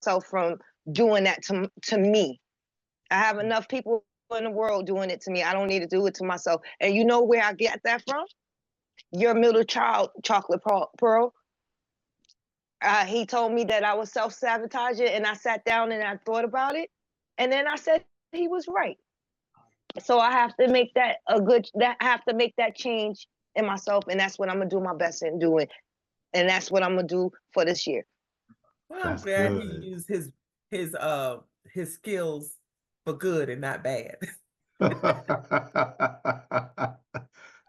myself from doing that to me. I have enough people in the world doing it to me. I don't need to do it to myself. And you know where I get that from? Your middle child, Chocolate Pearl. He told me that I was self-sabotaging, and I sat down and I thought about it. And then I said he was right. So I have to make that I have to make that change in myself. And that's what I'm going to do my best in doing. And that's what I'm going to do for this year. Well, I'm glad he used his skills for good and not bad.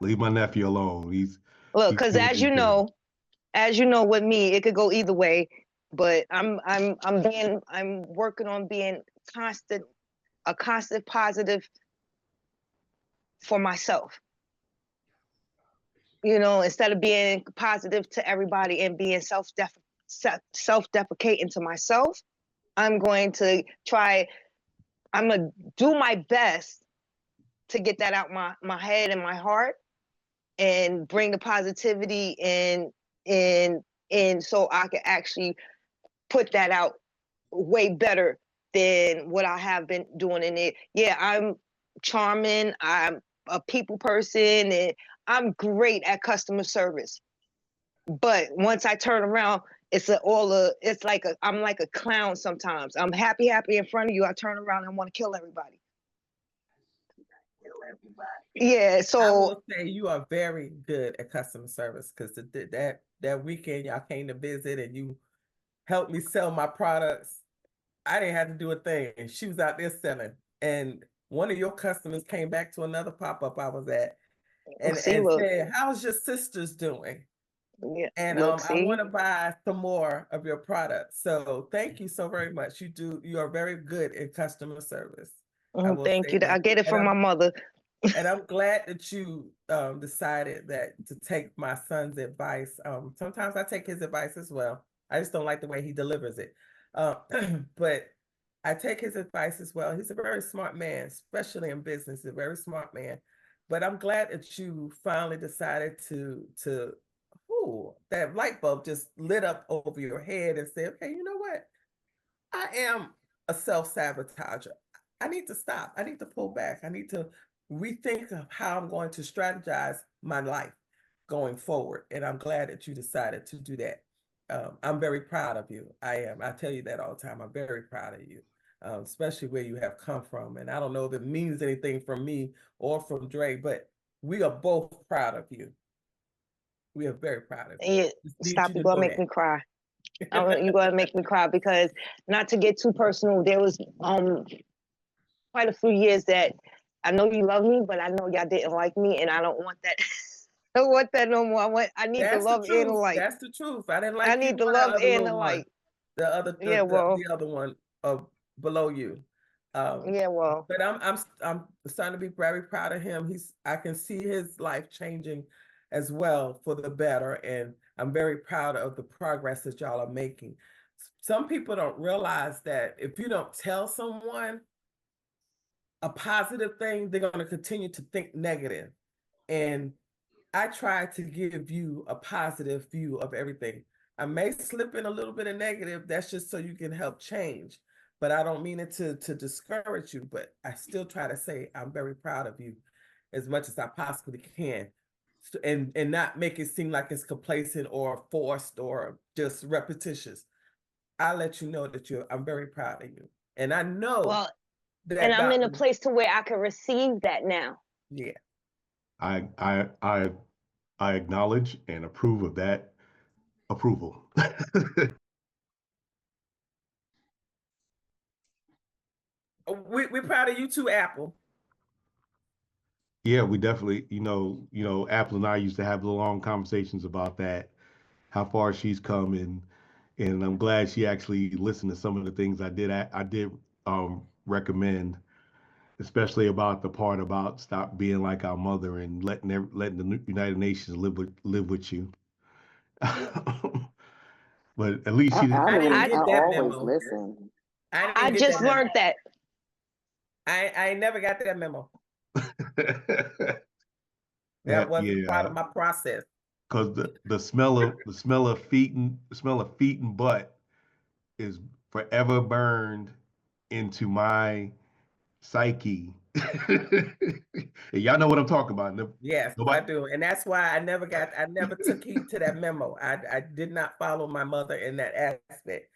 Leave my nephew alone. Look, because as you know, with me, it could go either way. But I'm working on being a constant positive for myself. You know, instead of being positive to everybody and being self-deprecating to myself, I'm going to do my best to get that out my head and my heart and bring the positivity in so I can actually put that out way better than what I have been doing in it. Yeah, I'm charming, I'm a people person, and I'm great at customer service. But once I turn around, I'm like a clown sometimes. I'm happy in front of you. I turn around and want to kill everybody. Yeah, so I will say you are very good at customer service, because that weekend y'all came to visit and you helped me sell my products. I didn't have to do a thing, and she was out there selling. And one of your customers came back to another pop-up I was at and said, "How's your sisters doing?" Yeah, and I want to buy some more of your products. So thank you so very much. You are very good in customer service. Thank you. I get it from my mother. And I'm glad that you decided to take my son's advice. Sometimes I take his advice as well. I just don't like the way he delivers it. But I take his advice as well. He's a very smart man, especially in business, a very smart man. But I'm glad that you finally decided that light bulb just lit up over your head and said, okay, you know what? I am a self-sabotager. I need to stop. I need to pull back. I need to rethink of how I'm going to strategize my life going forward. And I'm glad that you decided to do that. I'm very proud of you. I am. I tell you that all the time. I'm very proud of you, especially where you have come from. And I don't know if it means anything from me or from Dre, but we are both proud of you. We are very proud of you. Stop, you're going to make me cry. You're going to make me cry, because not to get too personal, there was quite a few years that I know you love me, but I know y'all didn't like me, and I don't want that. I don't want that no more. I need the love and the light. That's the truth. I didn't like you. I need the love and the light. The other one below you. But I'm starting to be very proud of him. I can see his life changing as well for the better, and I'm very proud of the progress that y'all are making. Some people don't realize that if you don't tell someone a positive thing, they're going to continue to think negative. And I try to give you a positive view of everything. I may slip in a little bit of negative. That's just so you can help change. But I don't mean it to discourage you, but I still try to say I'm very proud of you as much as I possibly can. And not make it seem like it's complacent or forced or just repetitious. I let you know that I'm very proud of you. And I know and I'm in a place to where I can receive that now. Yeah. I acknowledge and approve of that approval. We're proud of you too, Apple. Yeah, we definitely, Apple and I used to have long conversations about that, how far she's come, and I'm glad she actually listened to some of the things I did recommend, especially about the part about stop being like our mother and letting the United Nations live with you. But at least she didn't. I always listen. I just learned that. I never got that memo. That wasn't part of my process. Because the smell of feet and butt is forever burned into my psyche. And y'all know what I'm talking about. Yes, I do. And that's why I never took heed to that memo. I did not follow my mother in that aspect.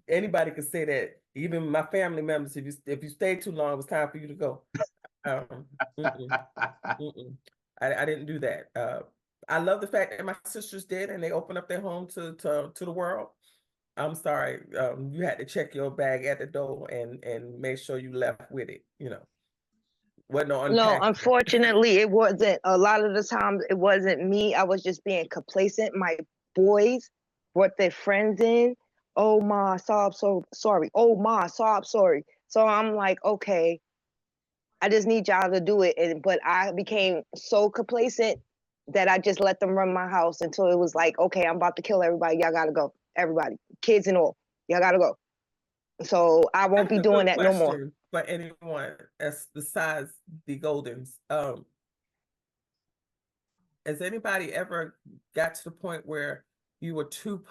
Anybody could say that, even my family members, if you stay too long, it was time for you to go. I didn't do that. I love the fact that my sisters did, and they opened up their home to the world. I'm sorry, you had to check your bag at the door and make sure you left with it, you know. No, unfortunately, it wasn't. A lot of the times, it wasn't me. I was just being complacent. My boys brought their friends in. Oh, ma, I'm so sorry. Oh, ma, I'm sorry. So I'm like, okay, I just need y'all to do it. But I became so complacent that I just let them run my house until it was like, okay, I'm about to kill everybody. Y'all gotta go. Everybody, kids and all, y'all gotta go. So I won't be doing that no more. For anyone as besides the Goldens, has anybody ever got to the point where you were too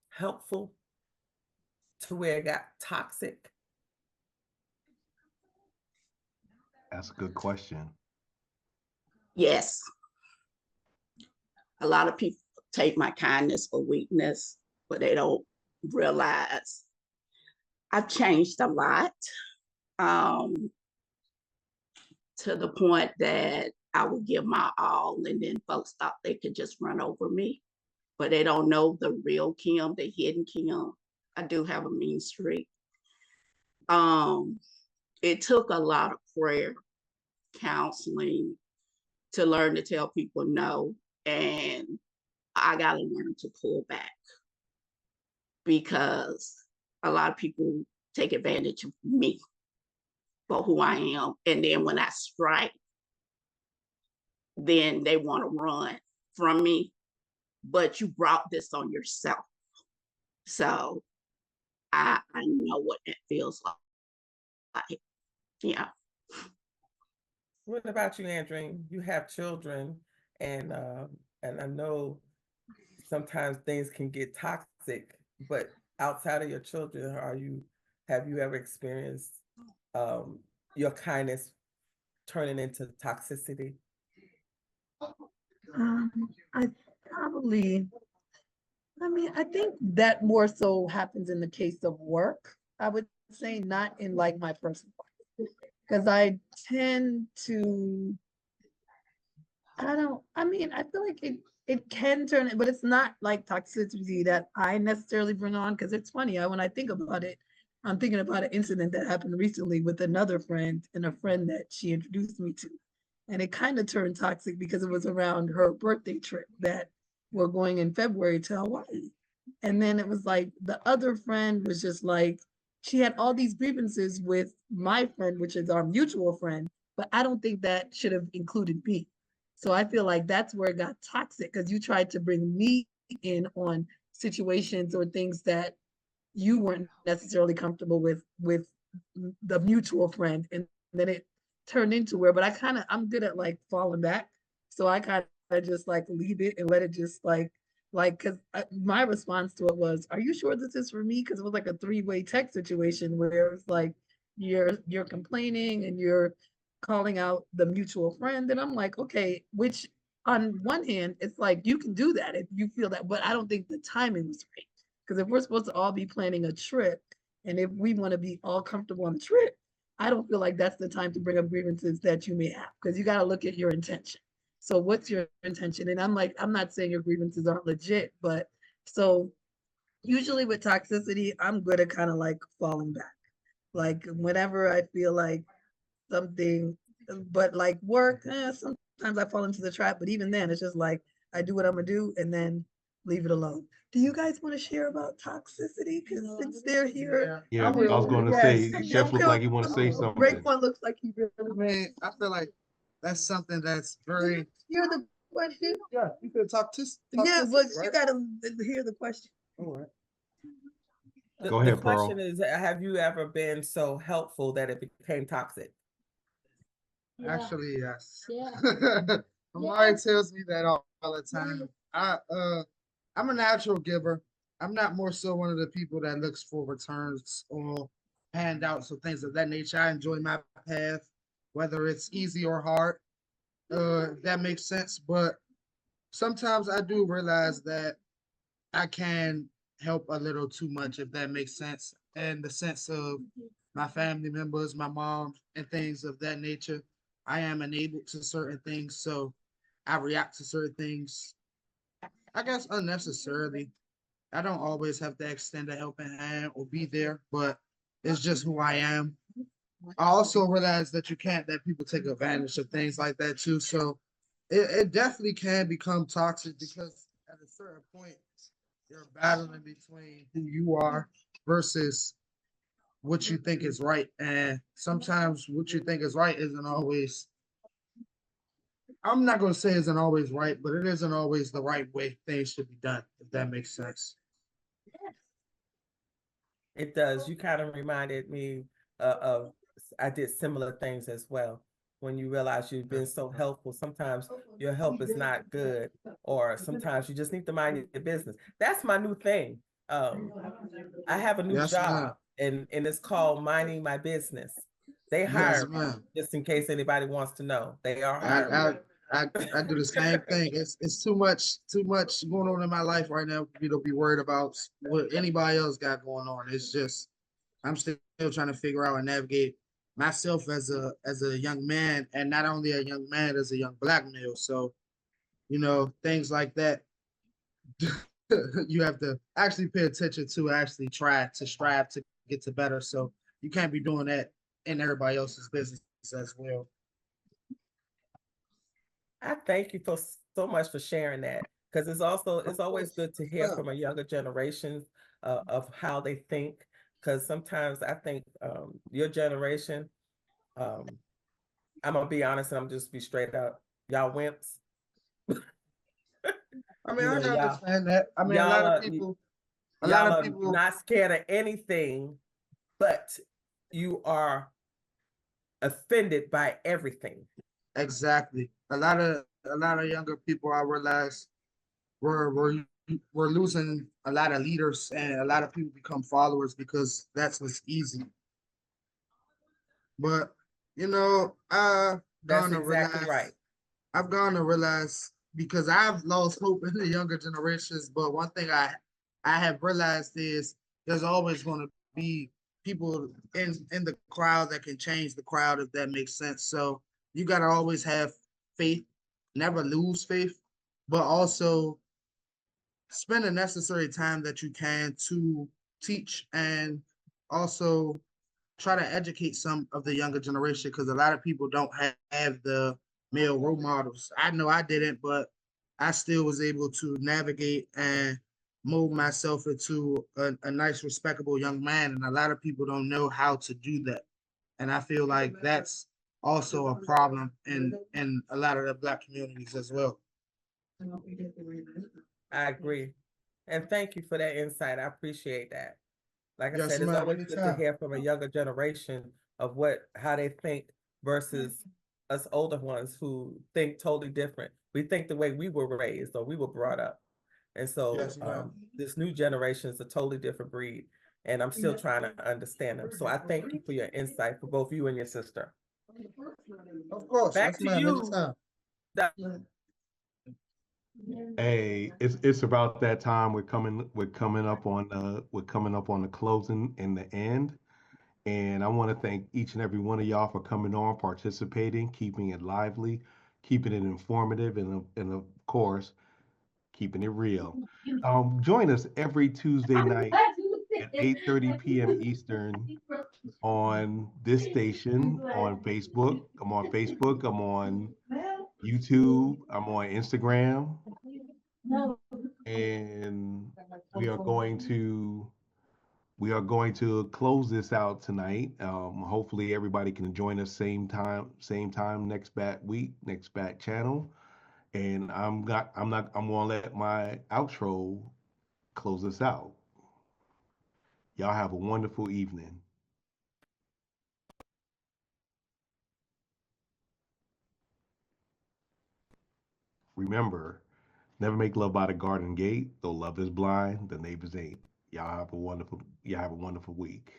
helpful to where it got toxic? That's a good question. Yes. A lot of people take my kindness for weakness, but they don't realize I've changed a lot, to the point that I would give my all, and then folks thought they could just run over me, but they don't know the real Kim, the hidden Kim. I do have a mean streak. It took a lot of prayer, counseling, to learn to tell people no, and I got to learn to pull back, because a lot of people take advantage of me for who I am. And then when I strike, then they want to run from me, but you brought this on yourself. So I know what it feels like. Yeah. What about you, Andrine? You have children, and I know sometimes things can get toxic, but outside of your children, have you ever experienced your kindness turning into toxicity? I think that more so happens in the case of work. I would say not in like my personal life, because I tend to, I feel like it can turn it, but it's not like toxicity that I necessarily bring on. Because it's funny, when I think about it, I'm thinking about an incident that happened recently with another friend and a friend that she introduced me to. And it kind of turned toxic because it was around her birthday trip that we're going in February to Hawaii. And then it was like the other friend was just like, she had all these grievances with my friend, which is our mutual friend, but I don't think that should have included me. So I feel like that's where it got toxic, because you tried to bring me in on situations or things that you weren't necessarily comfortable with the mutual friend. And then it turned into where, but I'm good at like falling back. So I kind of just like leave it and let it just because my response to it was, are you sure this is for me? Because it was like a three-way text situation where it was like, you're complaining and you're calling out the mutual friend. And I'm like, okay, which on one hand, it's like, you can do that if you feel that, but I don't think the timing was right. Because if we're supposed to all be planning a trip, and if we want to be all comfortable on the trip, I don't feel like that's the time to bring up grievances that you may have, because you got to look at your intention. So what's your intention? And I'm like, I'm not saying your grievances aren't legit, but so usually with toxicity, I'm good at kind of like falling back. Like whenever I feel like something, but like work, sometimes I fall into the trap, but even then it's just like, I do what I'm gonna do and then leave it alone. Do you guys want to share about toxicity? Because since they're here, yeah, I was going to say, Chef looked like he want to say something. Raekwon looks like he really. I feel like that's something that's very. Hear the question. Yeah, you could talk to. Yeah, but right? You gotta hear the question. All right. Go ahead, the question is, have you ever been so helpful that it became toxic? Yeah. Actually, yes. Yeah. Amari tells me that all the time. I'm a natural giver. I'm not more so one of the people that looks for returns or handouts or things of that nature. I enjoy my path, whether it's easy or hard. That makes sense. But sometimes I do realize that I can help a little too much, if that makes sense. In the sense of my family members, my mom, and things of that nature. I am enabled to certain things, so I react to certain things, I guess, unnecessarily. I don't always have to extend a helping hand or be there, but it's just who I am. I also realize that you can't let people take advantage of things like that too. So it definitely can become toxic because at a certain point you're battling between who you are versus what you think is right. And sometimes what you think is right isn't always, I'm not going to say isn't always right, but it isn't always the right way things should be done, if that makes sense. It does. You kind of reminded me of, I did similar things as well. When you realize you've been so helpful, sometimes your help is not good, or sometimes you just need to mind your business. That's my new thing. I have a new job, and it's called minding my business. They hire me, just in case anybody wants to know. They are hiring. I do the same thing. It's too much going on in my life right now for me to be worried about what anybody else got going on. It's just I'm still trying to figure out and navigate myself as a young man, and not only a young man, as a young Black male. So, things like that. You have to actually pay attention to, actually try to strive to get to better. So you can't be doing that in everybody else's business as well. I thank you so much for sharing that, because it's always good to hear from a younger generation of how they think. Because sometimes I think your generation, I'm gonna be honest, and I'm just be straight up, y'all wimps. I mean, I understand that. I mean, a lot of people not scared of anything, but you are offended by everything. Exactly. A lot of younger people, I realize, we're losing a lot of leaders, and a lot of people become followers because that's what's easy. But that's exactly right. I've gone to realize, because I've lost hope in the younger generations, but one thing I have realized is there's always going to be people in the crowd that can change the crowd, if that makes sense. So you got to always have faith, never lose faith, but also spend the necessary time that you can to teach, and also try to educate some of the younger generation, because a lot of people don't have the male role models. I know I didn't, but I still was able to navigate and mold myself into a nice, respectable young man. And a lot of people don't know how to do that. And I feel like that's also a problem in a lot of the Black communities as well. I agree. And thank you for that insight. I appreciate that. Like I said, it's always good to hear from a younger generation of how they think versus us older ones who think totally different. We think the way we were raised or we were brought up. And so this new generation is a totally different breed. And I'm still trying to understand them. So I thank you for your insight, for both you and your sister. Of course. Back to you. Hey, it's about that time. We're coming up on the closing and the end. And I want to thank each and every one of y'all for coming on, participating, keeping it lively, keeping it informative, and of course, keeping it real. Join us every Tuesday night at 8:30 p.m. Eastern on this station on Facebook. I'm on Facebook. I'm on YouTube. I'm on Instagram. And we are going to close this out tonight. Hopefully everybody can join us same time next bat week, next bat channel. And I'm gonna let my outro close us out. Y'all have a wonderful evening. Remember, Never make love by the garden gate. Though love is blind, the neighbors ain't. Y'all have a wonderful week.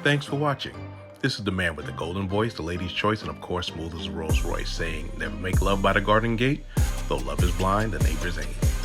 Thanks for watching. This is the man with the golden voice, the lady's choice, and of course, smooth as a Rolls Royce, saying, never make love by the garden gate. Though love is blind, the neighbors ain't.